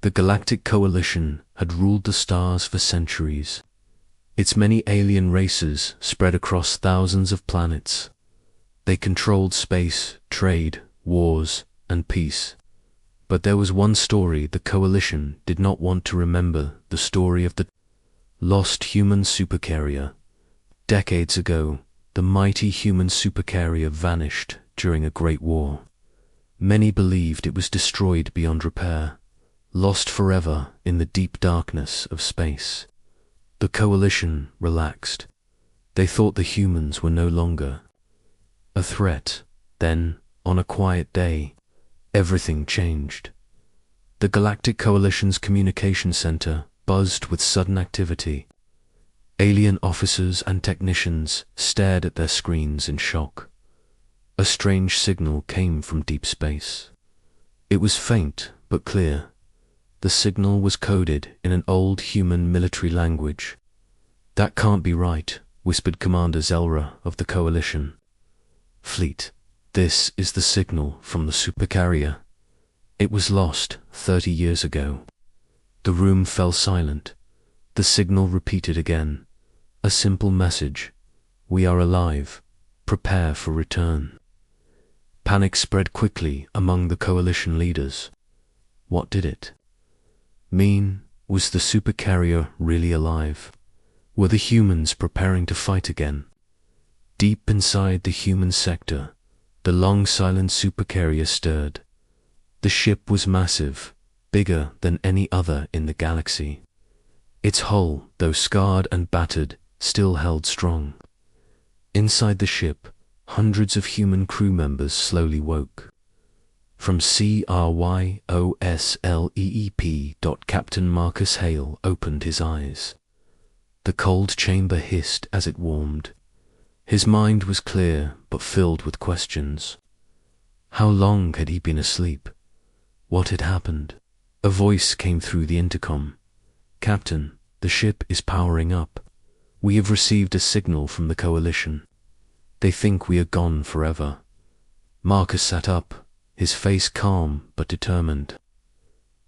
The Galactic Coalition had ruled the stars for centuries. Its many alien races spread across thousands of planets. They controlled space, trade, wars, and peace. But there was one story the Coalition did not want to remember, the story of the lost human supercarrier. Decades ago, the mighty human supercarrier vanished during a great war. Many believed it was destroyed beyond repair, lost forever in the deep darkness of space. The Coalition relaxed. They thought the humans were no longer a threat. Then, on a quiet day, everything changed. The Galactic Coalition's communication center buzzed with sudden activity. Alien officers and technicians stared at their screens in shock. A strange signal came from deep space. It was faint but clear. The signal was coded in an old human military language. "That can't be right," whispered Commander Zelra of the Coalition. "Fleet, this is the signal from the Supercarrier. It was lost 30 years ago." The room fell silent. The signal repeated again. A simple message: "We are alive. Prepare for return." Panic spread quickly among the Coalition leaders. What did it mean? Was the Supercarrier really alive? Were the humans preparing to fight again? Deep inside the human sector, the long silent Supercarrier stirred. The ship was massive, bigger than any other in the galaxy. Its hull, though scarred and battered, still held strong. Inside the ship, hundreds of human crew members slowly woke. From CRYOSLEEP. Captain Marcus Hale opened his eyes. The cold chamber hissed as it warmed. His mind was clear but filled with questions. How long had he been asleep? What had happened? A voice came through the intercom. "Captain, the ship is powering up. We have received a signal from the Coalition. They think we are gone forever." Marcus sat up, his face calm but determined.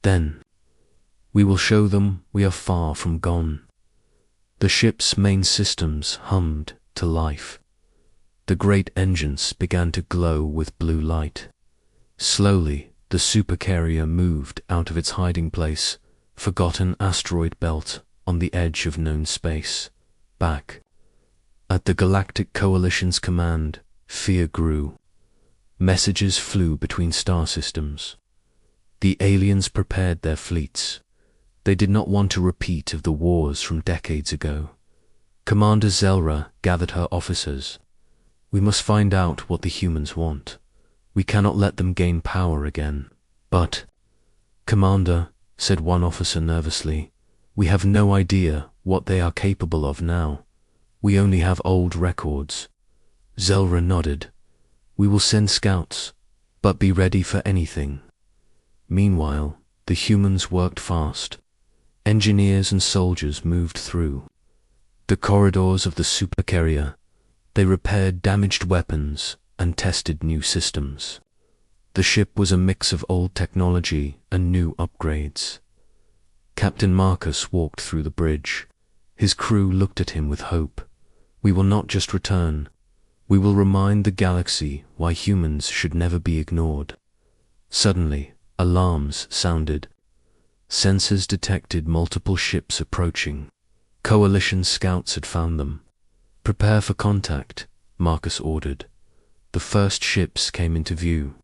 "Then, we will show them we are far from gone." The ship's main systems hummed to life. The great engines began to glow with blue light. Slowly, the Supercarrier moved out of its hiding place, forgotten asteroid belt on the edge of known space, back. At the Galactic Coalition's command, fear grew. Messages flew between star systems. The aliens prepared their fleets. They did not want a repeat of the wars from decades ago. Commander Zelra gathered her officers. "We must find out what the humans want. We cannot let them gain power again." "But, Commander," said one officer nervously, "we have no idea what they are capable of now. We only have old records." Zelra nodded. "We will send scouts, but be ready for anything." Meanwhile, the humans worked fast. Engineers and soldiers moved through the corridors of the Supercarrier. They repaired damaged weapons and tested new systems. The ship was a mix of old technology and new upgrades. Captain Marcus walked through the bridge. His crew looked at him with hope. "We will not just return. We will remind the galaxy why humans should never be ignored." Suddenly, alarms sounded. Sensors detected multiple ships approaching. Coalition scouts had found them. "Prepare for contact," Marcus ordered. The first ships came into view.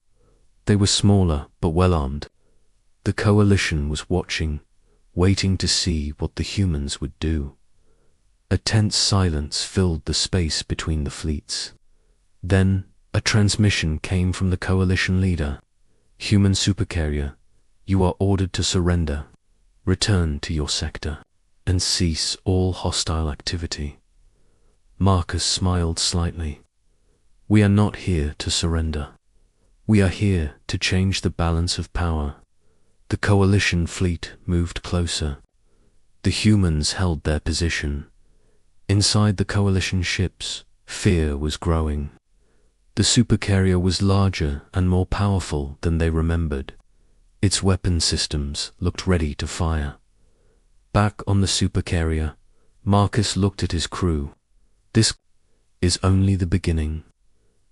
They were smaller but well-armed. The Coalition was watching, waiting to see what the humans would do. A tense silence filled the space between the fleets. Then, a transmission came from the Coalition leader. "Human Supercarrier, you are ordered to surrender. Return to your sector and cease all hostile activity." Marcus smiled slightly. "We are not here to surrender. We are here to change the balance of power." The Coalition fleet moved closer. The humans held their position. Inside the Coalition ships, fear was growing. The Supercarrier was larger and more powerful than they remembered. Its weapon systems looked ready to fire. Back on the supercarrier, Marcus looked at his crew. This is only the beginning.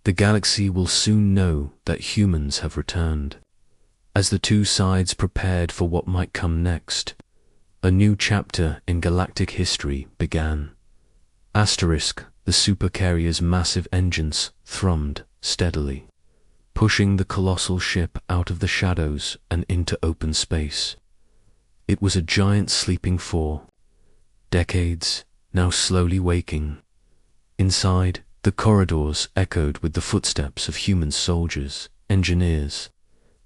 The galaxy will soon know that humans have returned. As the two sides prepared for what might come next, a new chapter in galactic history began. Asterisk, the supercarrier's massive engines thrummed steadily, pushing the colossal ship out of the shadows and into open space. It was a giant sleeping for decades, now slowly waking. Inside, the corridors echoed with the footsteps of human soldiers, engineers,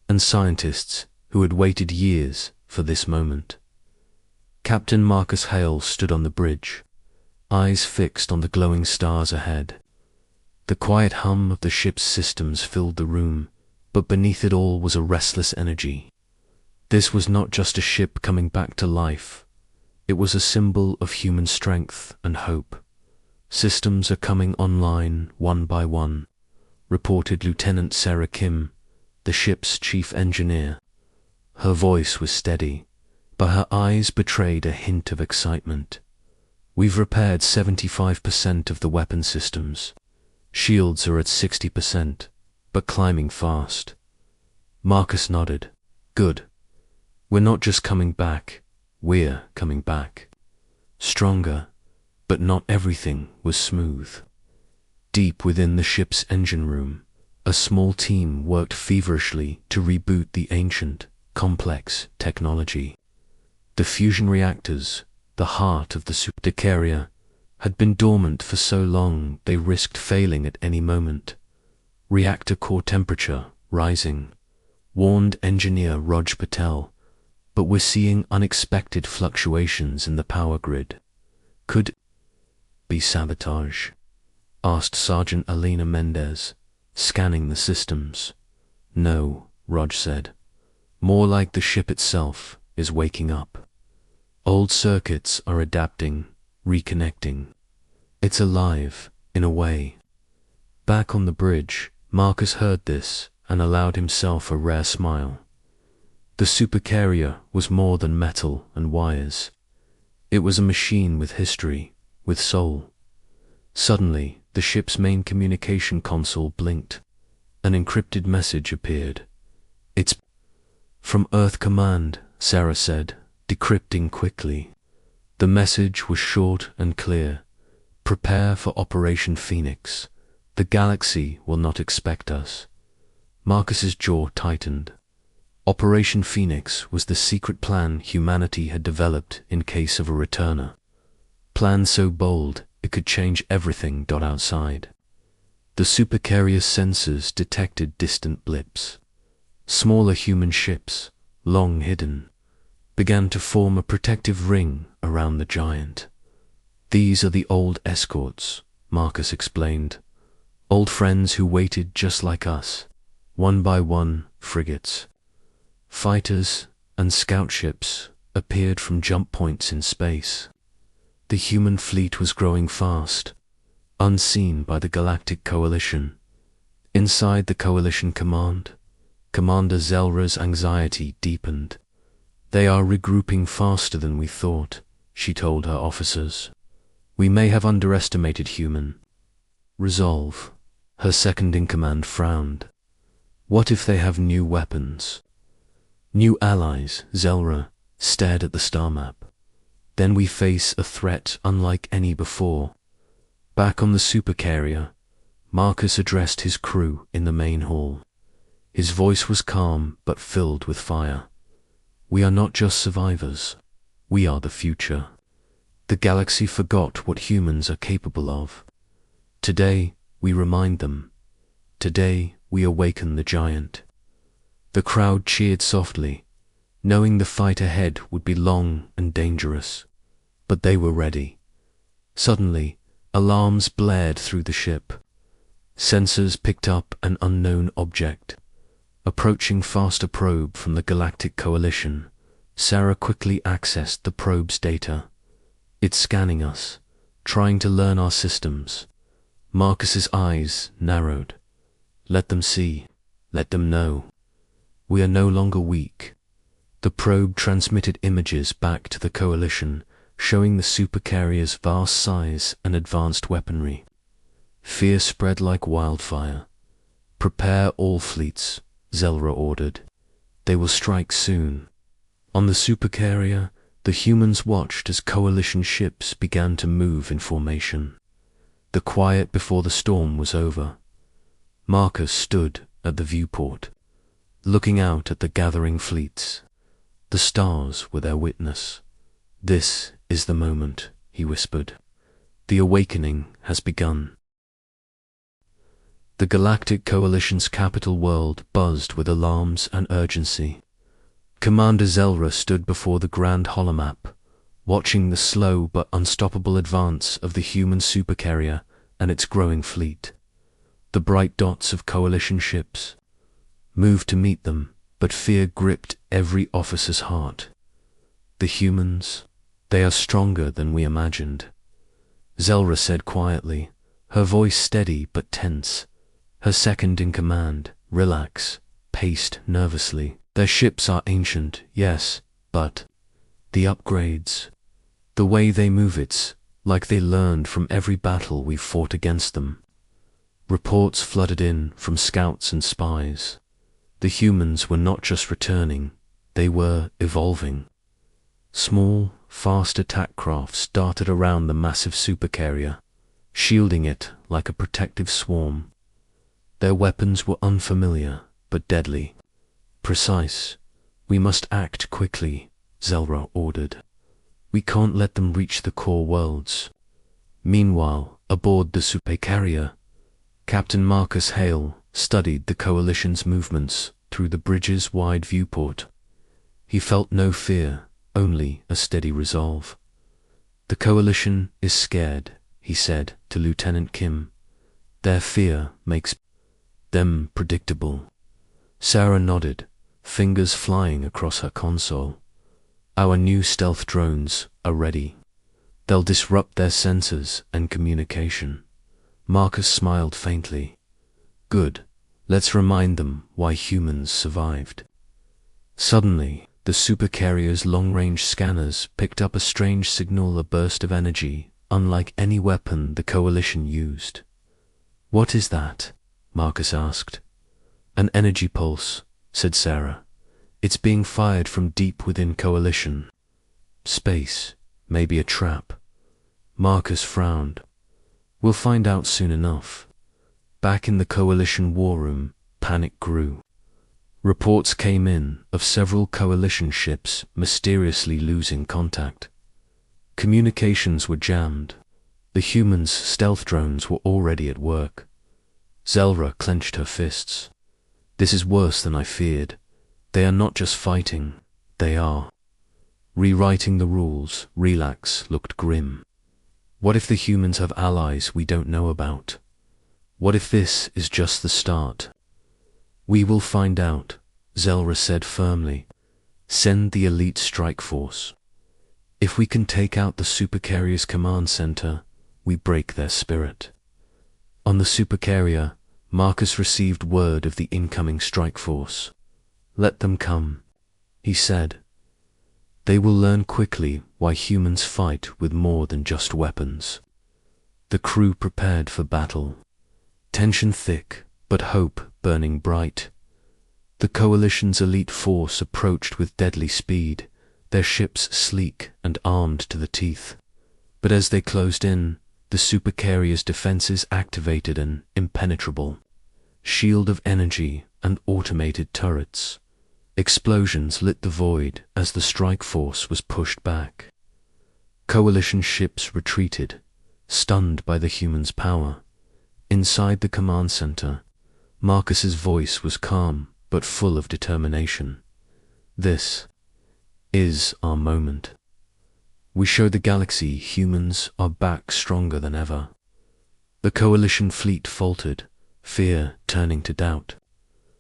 and scientists who had waited years for this moment. Captain Marcus Hale stood on the bridge, eyes fixed on the glowing stars ahead. The quiet hum of the ship's systems filled the room, but beneath it all was a restless energy. This was not just a ship coming back to life. It was a symbol of human strength and hope. Systems are coming online one by one, reported Lieutenant Sarah Kim, the ship's chief engineer. Her voice was steady, but her eyes betrayed a hint of excitement. We've repaired 75% of the weapon systems. Shields are at 60%, but climbing fast. Marcus nodded. Good. We're not just coming back, we're coming back. Stronger, but not everything was smooth. Deep within the ship's engine room, a small team worked feverishly to reboot the ancient, complex technology. The fusion reactors, the heart of the Supercarrier, had been dormant for so long they risked failing at any moment. Reactor core temperature rising, warned engineer Raj Patel, but we're seeing unexpected fluctuations in the power grid. Could it be sabotage? Asked Sergeant Alina Mendez, scanning the systems. No, Raj said. More like the ship itself is waking up. Old circuits are adapting, reconnecting. It's alive, in a way. Back on the bridge, Marcus heard this and allowed himself a rare smile. The Supercarrier was more than metal and wires. It was a machine with history, with soul. Suddenly, the ship's main communication console blinked. An encrypted message appeared. It's from Earth Command, Sarah said, decrypting quickly. The message was short and clear. Prepare for Operation Phoenix. The galaxy will not expect us. Marcus's jaw tightened. Operation Phoenix was the secret plan humanity had developed in case of a returner. Plan so bold it could change everything outside. The Supercarrier's sensors detected distant blips. Smaller human ships, long hidden, began to form a protective ring around the giant. These are the old escorts, Marcus explained. Old friends who waited just like us. One by one, frigates, fighters, and scout ships appeared from jump points in space. The human fleet was growing fast, unseen by the Galactic Coalition. Inside the Coalition command, Commander Zelra's anxiety deepened. They are regrouping faster than we thought, she told her officers. We may have underestimated human resolve. Her second-in-command frowned. What if they have new weapons? New allies, Zelra stared at the star map. Then we face a threat unlike any before. Back on the Supercarrier, Marcus addressed his crew in the main hall. His voice was calm but filled with fire. We are not just survivors. We are the future. The galaxy forgot what humans are capable of. Today, we remind them. Today, we awaken the giant. The crowd cheered softly, knowing the fight ahead would be long and dangerous. But they were ready. Suddenly, alarms blared through the ship. Sensors picked up an unknown object. Approaching faster probe from the Galactic Coalition, Sarah quickly accessed the probe's data. It's scanning us, trying to learn our systems. Marcus's eyes narrowed. Let them see. Let them know. We are no longer weak. The probe transmitted images back to the Coalition, showing the Supercarrier's vast size and advanced weaponry. Fear spread like wildfire. Prepare all fleets, Zelra ordered. They will strike soon. On the Supercarrier, the humans watched as Coalition ships began to move in formation. The quiet before the storm was over. Marcus stood at the viewport, looking out at the gathering fleets. The stars were their witness. "This is the moment," he whispered. "The awakening has begun." The Galactic Coalition's capital world buzzed with alarms and urgency. Commander Zelra stood before the grand holomap, watching the slow but unstoppable advance of the human supercarrier and its growing fleet. The bright dots of Coalition ships moved to meet them, but fear gripped every officer's heart. "The humans, they are stronger than we imagined," Zelra said quietly, her voice steady but tense. Her second in command, Relax, paced nervously. "Their ships are ancient, yes, but the upgrades, the way they move, it's like they learned from every battle we've fought against them." Reports flooded in from scouts and spies. The humans were not just returning, they were evolving. Small, fast attack crafts darted around the massive supercarrier, shielding it like a protective swarm. Their weapons were unfamiliar, but deadly. "Precise. We must act quickly," Zelra ordered. "We can't let them reach the core worlds." Meanwhile, aboard the Supercarrier, Captain Marcus Hale studied the Coalition's movements through the bridge's wide viewport. He felt no fear, only a steady resolve. "The Coalition is scared," he said to Lieutenant Kim. "Their fear makes them predictable." Sarah nodded, fingers flying across her console. "Our new stealth drones are ready. They'll disrupt their sensors and communication." Marcus smiled faintly. "Good. Let's remind them why humans survived." Suddenly, the Supercarrier's long-range scanners picked up a strange signal, a burst of energy, unlike any weapon the Coalition used. "What is that?" Marcus asked. "An energy pulse," said Sarah. "It's being fired from deep within Coalition. Space, maybe a trap." Marcus frowned. "We'll find out soon enough." Back in the Coalition war room, panic grew. Reports came in of several Coalition ships mysteriously losing contact. Communications were jammed. The humans' stealth drones were already at work. Zelra clenched her fists. "This is worse than I feared. They are not just fighting, they are rewriting the rules." Relax looked grim. "What if the humans have allies we don't know about? What if this is just the start?" "We will find out," Zelra said firmly. "Send the elite strike force. If we can take out the Supercarrier's command center, we break their spirit." On the Supercarrier, Marcus received word of the incoming strike force. "Let them come," he said. "They will learn quickly why humans fight with more than just weapons." The crew prepared for battle. Tension thick, but hope burning bright. The Coalition's elite force approached with deadly speed, their ships sleek and armed to the teeth. But as they closed in, the Supercarrier's defenses activated an impenetrable shield of energy and automated turrets. Explosions lit the void as the strike force was pushed back. Coalition ships retreated, stunned by the humans' power. Inside the command center, Marcus's voice was calm but full of determination. "This is our moment. We show the galaxy humans are back stronger than ever." The Coalition fleet faltered, fear turning to doubt.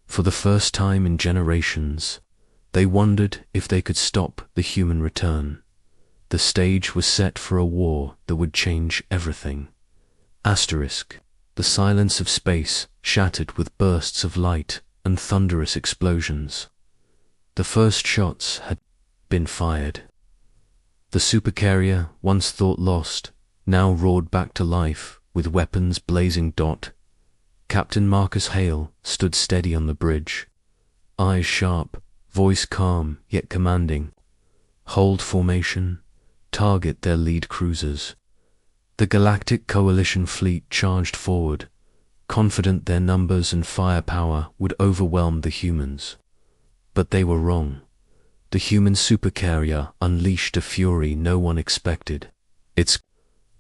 For the first time in generations, they wondered if they could stop the human return. The stage was set for a war that would change everything. The silence of space shattered with bursts of light and thunderous explosions. The first shots had been fired. The supercarrier, once thought lost, now roared back to life with weapons blazing. Captain Marcus Hale stood steady on the bridge, eyes sharp, voice calm yet commanding. Hold formation, target their lead cruisers. The Galactic Coalition fleet charged forward, confident their numbers and firepower would overwhelm the humans. But they were wrong. The human supercarrier unleashed a fury no one expected. Its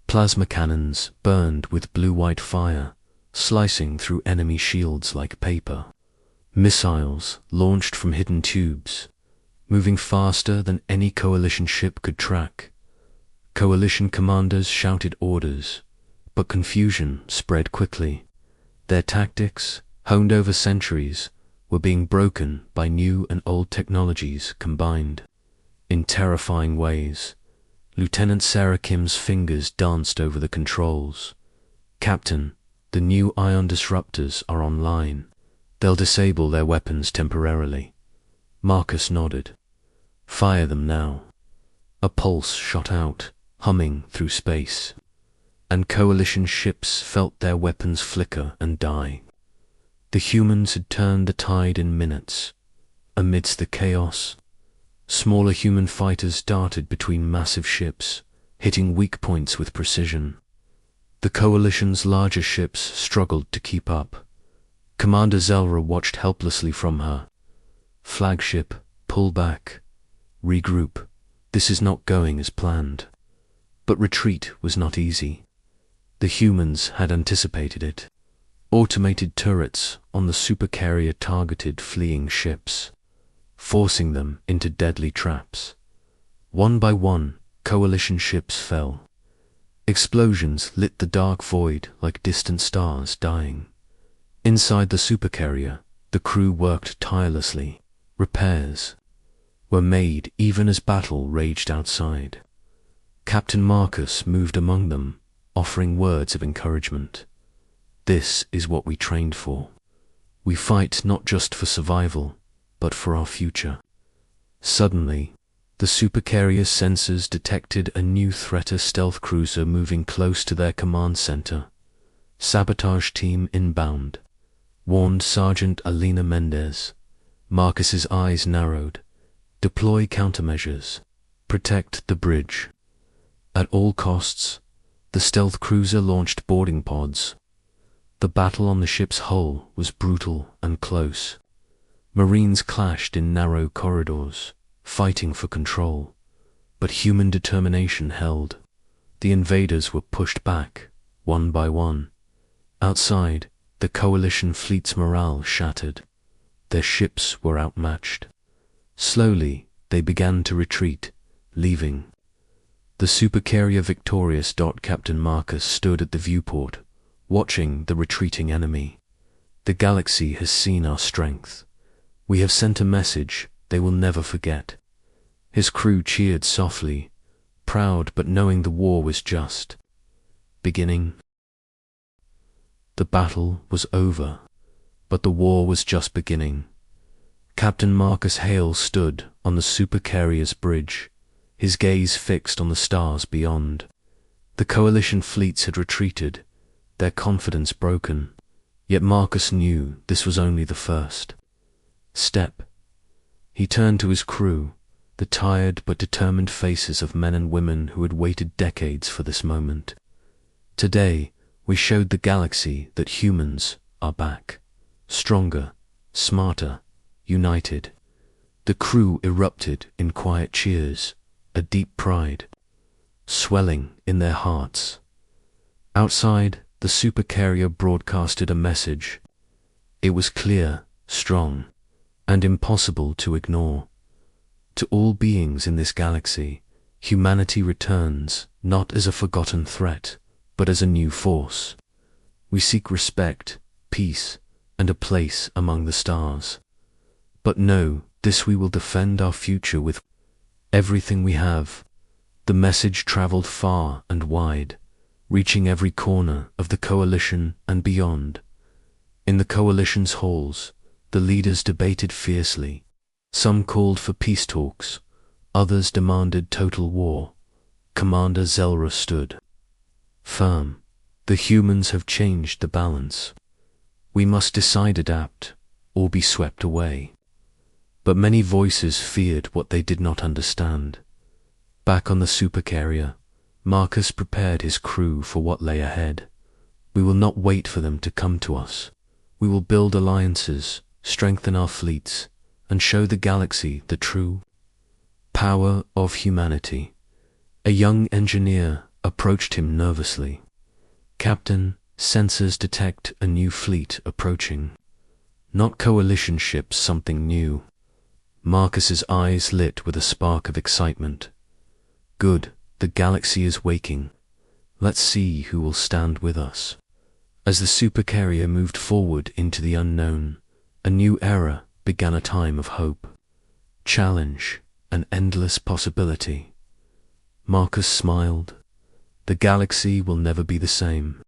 plasma cannons burned with blue-white fire, slicing through enemy shields like paper. Missiles launched from hidden tubes, moving faster than any Coalition ship could track. Coalition commanders shouted orders, but confusion spread quickly. Their tactics, honed over centuries, were being broken by new and old technologies combined. In terrifying ways, Lieutenant Sarah Kim's fingers danced over the controls. Captain, the new ion disruptors are online. They'll disable their weapons temporarily. Marcus nodded. Fire them now. A pulse shot out, humming through space, and Coalition ships felt their weapons flicker and die. The humans had turned the tide in minutes. Amidst the chaos, smaller human fighters darted between massive ships, hitting weak points with precision. The Coalition's larger ships struggled to keep up. Commander Zelra watched helplessly from her. Flagship, pull back. Regroup. This is not going as planned. But retreat was not easy. The humans had anticipated it. Automated turrets on the supercarrier targeted fleeing ships, forcing them into deadly traps. One by one, Coalition ships fell. Explosions lit the dark void like distant stars dying. Inside the supercarrier, the crew worked tirelessly. Repairs were made even as battle raged outside. Captain Marcus moved among them, offering words of encouragement. This is what we trained for. We fight not just for survival, but for our future. Suddenly, the supercarrier's sensors detected a new threat: a stealth cruiser moving close to their command center. Sabotage team inbound, warned Sergeant Alina Mendez. Marcus's eyes narrowed. Deploy countermeasures. Protect the bridge. At all costs, the stealth cruiser launched boarding pods. The battle on the ship's hull was brutal and close. Marines clashed in narrow corridors, fighting for control. But human determination held. The invaders were pushed back, one by one. Outside, the Coalition fleet's morale shattered. Their ships were outmatched. Slowly, they began to retreat, leaving. The supercarrier victorious. Captain Marcus stood at the viewport, watching the retreating enemy. The galaxy has seen our strength. We have sent a message they will never forget. His crew cheered softly, proud but knowing the war was just beginning. The battle was over, but the war was just beginning. Captain Marcus Hale stood on the supercarrier's bridge, his gaze fixed on the stars beyond. The Coalition fleets had retreated, their confidence broken, yet Marcus knew this was only the first step. He turned to his crew, the tired but determined faces of men and women who had waited decades for this moment. Today, we showed the galaxy that humans are back, stronger, smarter, united. The crew erupted in quiet cheers, a deep pride swelling in their hearts. Outside, the supercarrier broadcasted a message. It was clear, strong, and impossible to ignore. To all beings in this galaxy, humanity returns, not as a forgotten threat, but as a new force. We seek respect, peace, and a place among the stars. But know, this we will defend our future with everything we have. The message traveled far and wide, reaching every corner of the Coalition and beyond. In the Coalition's halls, the leaders debated fiercely. Some called for peace talks, others demanded total war. Commander Zelra stood firm. The humans have changed the balance. We must decide, adapt, or be swept away. But many voices feared what they did not understand. Back on the Supercarrier, Marcus prepared his crew for what lay ahead. We will not wait for them to come to us. We will build alliances, strengthen our fleets, and show the galaxy the true power of humanity. A young engineer approached him nervously. "Captain, sensors detect a new fleet approaching. Not coalition ships, something new." Marcus's eyes lit with a spark of excitement. "Good, the galaxy is waking. Let's see who will stand with us." As the Supercarrier moved forward into the unknown, a new era began, a time of hope, challenge, and endless possibility. Marcus smiled. The galaxy will never be the same.